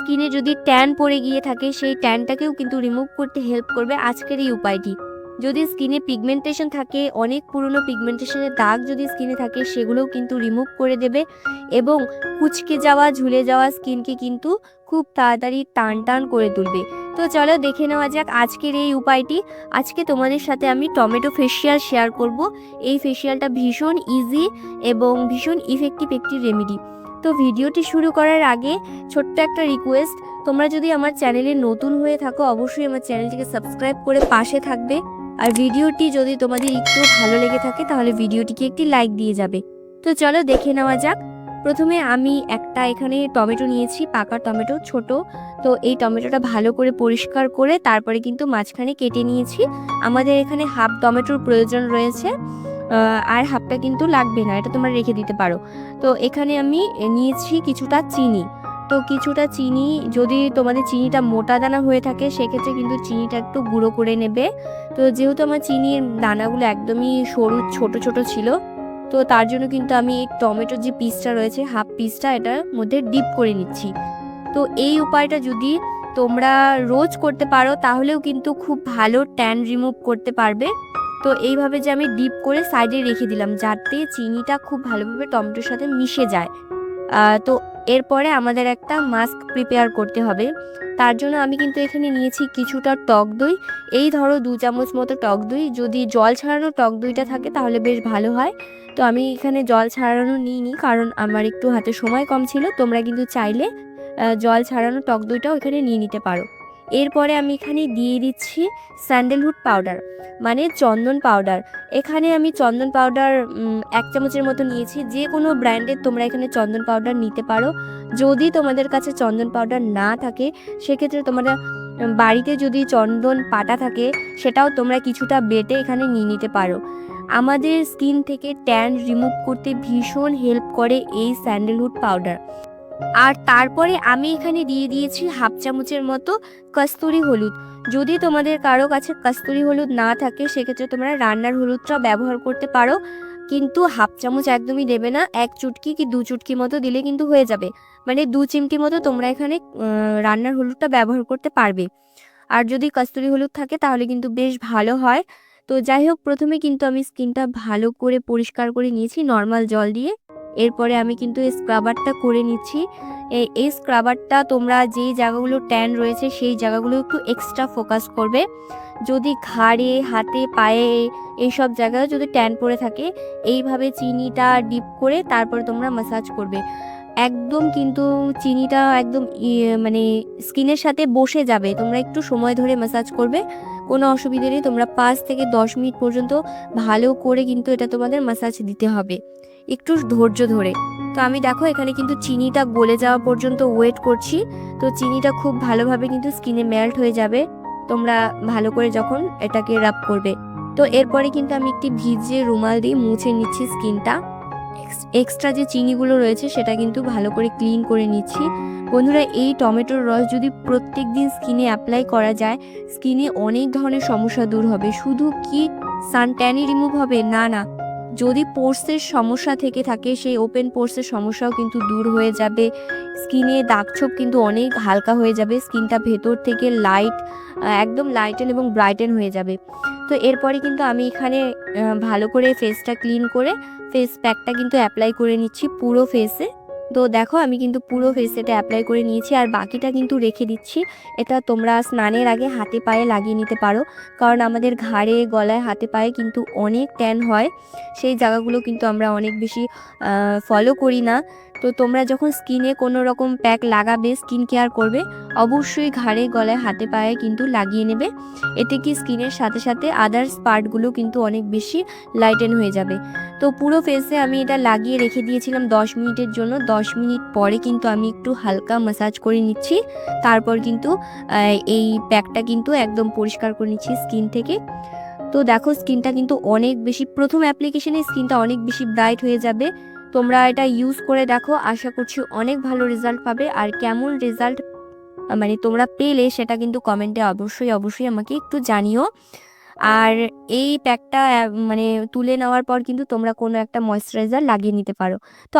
স্কিনে যদি ট্যান পড়ে গিয়ে থাকে সেই ট্যানটাকেও কিন্তু রিমুভ করতে হেল্প করবে আজকের এই উপায়টি। যদি স্কিনে পিগমেন্টেশন থাকে, অনেক পুরনো পিগমেন্টেশনের দাগ যদি স্কিনে থাকে, সেগুলোও কিন্তু রিমুভ করে দেবে এবং কুচকে যাওয়া ঝুলে যাওয়া স্কিনকে কিন্তু খুব তাড়াতাড়ি টান টান করে তুলবে। তো চলো দেখে নেওয়া যাক আজকের এই উপায়টি। আজকে তোমাদের সাথে আমি টমেটো ফেসিয়াল শেয়ার করব। এই ফেসিয়ালটা ভীষণ ইজি এবং ভীষণ ইফেক্টিভ একটি রেমেডি। তো ভিডিওটি শুরু করার আগে ছোট্ট একটা রিকোয়েস্ট, তোমরা যদি আমার চ্যানেলে নতুন হয়ে থাকো অবশ্যই আমার চ্যানেলটিকে সাবস্ক্রাইব করে পাশে থাকবে। আর ভিডিওটি যদি তোমাদের একটু ভালো লেগে থাকে তাহলে ভিডিওটিকে একটি লাইক দিয়ে যাবে। তো চলো দেখে নেওয়া যাক। প্রথমে আমি একটা এখানে টমেটো নিয়েছি, পাকা টমেটো ছোট। তো এই টমেটোটা ভালো করে পরিষ্কার করে তারপরে কিন্তু মাঝখানে কেটে নিয়েছি। আমাদের এখানে হাফ টমেটোর প্রয়োজন রয়েছে, আর হাফটা কিন্তু লাগবে না, এটা তোমরা রেখে দিতে পারো। তো এখানে আমি নিয়েছি কিছুটা চিনি। তো কিছুটা চিনি, যদি তোমাদের চিনিটা মোটা দানা হয়ে থাকে সেক্ষেত্রে কিন্তু চিনিটা একটু গুঁড়ো করে নেবে। তো যেহেতু আমার চিনির দানাগুলো একদমই সরু ছোট ছোট ছিল, তো তার জন্য কিন্তু আমি এই টমেটোর যে পিসটা রয়েছে হাফ পিসটা এটার মধ্যে ডিপ করে নিচ্ছি। তো এই উপায়টা যদি তোমরা রোজ করতে পারো তাহলেও কিন্তু খুব ভালো ট্যান রিমুভ করতে পারবে। তো এইভাবে যে আমি ডিপ করে সাইডে রেখে দিলাম যাতে চিনিটা খুব ভালোভাবে টমেটোর সাথে মিশে যায়। তো এরপরে আমাদের একটা মাস্ক প্রিপেয়ার করতে হবে। তার জন্য আমি কিন্তু এখানে নিয়েছি কিছুটা টক দই। এই ধরো 2 চামচ মতো টক দই। যদি জল ছাড়ানো টক দইটা থাকে তাহলে বেশ ভালো হয়। তো আমি এখানে জল ছাড়ানো নিইনি কারণ আমার একটু হাতে সময় কম ছিল। তোমরা কিন্তু চাইলে জল ছাড়ানো টক দইটাও এখানে নিয়ে নিতে পারো। এরপরে আমি এখানে দিয়ে দিচ্ছি স্যান্ডেলউড পাউডার, মানে চন্দন পাউডার। এখানে আমি চন্দন পাউডার 1 চামচের মতো নিয়েছি। যে কোনো ব্র্যান্ডের তোমরা এখানে চন্দন পাউডার নিতে পারো। যদি তোমাদের কাছে চন্দন পাউডার না থাকে সেক্ষেত্রে তোমরা বাড়িতে যদি চন্দন পাতা থাকে সেটাও তোমরা কিছুটা বেটে এখানে নিয়ে নিতে পারো। আমাদের স্কিন থেকে ট্যান রিমুভ করতে ভীষণ হেল্প করে এই স্যান্ডেলউড পাউডার। আর তারপরে আমি এখানে দিয়ে দিয়েছি হাফ চামচের মতো কস্তুরি হলুদ। যদি তোমাদের কারো কাছে কস্তুরি হলুদ না থাকে সেক্ষেত্রে তোমরা রান্নার হলুদটা ব্যবহার করতে পারো, কিন্তু হাফ চামচ একদমই দেবে না, 1 চুটকি কি 2 চুটকি মতো দিলে কিন্তু হয়ে যাবে। মানে 2 চিমটি মতো তোমরা এখানে রান্নার হলুদটা ব্যবহার করতে পারবে। আর যদি কস্তুরি হলুদ থাকে তাহলে কিন্তু বেশ ভালো হয়। তো যাই হোক, প্রথমে কিন্তু আমি স্কিনটা ভালো করে পরিষ্কার করে নিয়েছি নর্মাল জল দিয়ে। এরপরে আমি কিন্তু এই স্ক্রাবারটা করে নিচ্ছি। এই স্ক্রাবারটা তোমরা যেই জায়গাগুলো ট্যান রয়েছে সেই জায়গাগুলো একটু এক্সট্রা ফোকাস করবে। যদি ঘাড়ে, হাতে, পায়ে এইসব জায়গায় যদি ট্যান পড়ে থাকে এইভাবে চিনিটা ডিপ করে তারপরে তোমরা ম্যাসাজ করবে। একদম কিন্তু চিনিটা একদম মানে স্কিনের সাথে বসে যাবে। তোমরা একটু সময় ধরে ম্যাসাজ করবে, কোনো অসুবিধে নেই। তোমরা 5 থেকে 10 মিনিট পর্যন্ত ভালো করে কিন্তু এটা তোমাদের ম্যাসাজ দিতে হবে, একটু ধৈর্য ধরে। তো আমি দেখো এখানে কিন্তু চিনিটা গলে যাওয়া পর্যন্ত ওয়েট করছি। তো চিনিটা খুব ভালোভাবে কিন্তু স্কিনে মেল্ট হয়ে যাবে তোমরা ভালো করে যখন এটাকে রাব করবে। তো এরপরে কিন্তু আমি একটি ভিজে রুমাল দিয়ে মুছে নিচ্ছি স্কিনটা। এক্সট্রা যে চিনিগুলো রয়েছে সেটা কিন্তু ভালো করে ক্লিন করে নিচ্ছি। বন্ধুরা, এই টমেটোর রস যদি প্রত্যেক দিন স্কিনে অ্যাপ্লাই করা যায় স্কিনে অনেক ধরনের সমস্যা দূর হবে। শুধু কি সানট্যানই রিমুভ হবে না, না, যদি পোর্সের সমস্যা থেকে থাকে সেই ওপেন পোর্সের সমস্যাও কিন্তু দূর হয়ে যাবে। স্কিনে দাগছোপ কিন্তু অনেক হালকা হয়ে যাবে। স্কিনটা ভেতর থেকে একদম লাইটেন এবং ব্রাইটেন হয়ে যাবে। তো এরপরে কিন্তু আমি এখানে ভালো করে ফেসটা ক্লিন করে ফেস প্যাকটা কিন্তু অ্যাপ্লাই করে নিচ্ছি পুরো ফেসে। তো দেখো আমি কিন্তু পুরো ফেসে এটা অ্যাপ্লাই করে নিয়েছি আর বাকিটা কিন্তু রেখে দিচ্ছি। এটা তোমরা স্নানের আগে হাতে পায়ে লাগিয়ে নিতে পারো, কারণ আমাদের ঘাড়ে, গলায়, হাতে পায়ে কিন্তু অনেক ট্যান হয়। সেই জায়গাগুলো কিন্তু আমরা অনেক বেশি ফলো করি না। তো তোমরা যখন স্কিনে কোনো রকম প্যাক লাগাবে, স্কিন কেয়ার করবে, অবশ্যই ঘাড়ে, গলায়, হাতে পায়ে কিন্তু লাগিয়ে নেবে। এতে কি স্কিনের সাথে সাথে আদার্স পার্টগুলো কিন্তু অনেক বেশি লাইটেন হয়ে যাবে। তো পুরো ফেসে আমি এটা লাগিয়ে রেখে দিয়েছিলাম 10 মিনিটের জন্য। 10 মিনিট পরে কিন্তু আমি একটু হালকা ম্যাসাজ করে নিচ্ছি। তারপর কিন্তু এই প্যাকটা কিন্তু একদম পরিষ্কার করে নিচ্ছি স্কিন থেকে। তো দেখো স্কিনটা কিন্তু অনেক বেশি, প্রথম অ্যাপ্লিকেশনে স্কিনটা অনেক বেশি ব্রাইট হয়ে যাবে। তোমরা এটা ইউজ করে দেখো, আশা করছি অনেক ভালো রেজাল্ট পাবে। আর কেমন রেজাল্ট মানে তোমরা পেলে সেটা কিন্তু কমেন্টে অবশ্যই অবশ্যই আমাকে একটু জানিও। আর এই প্যাকটা মানে তুলে নেওয়ার পর কিন্তু তোমরা কোনো একটা ময়েশ্চারাইজার লাগিয়ে নিতে পারো। তো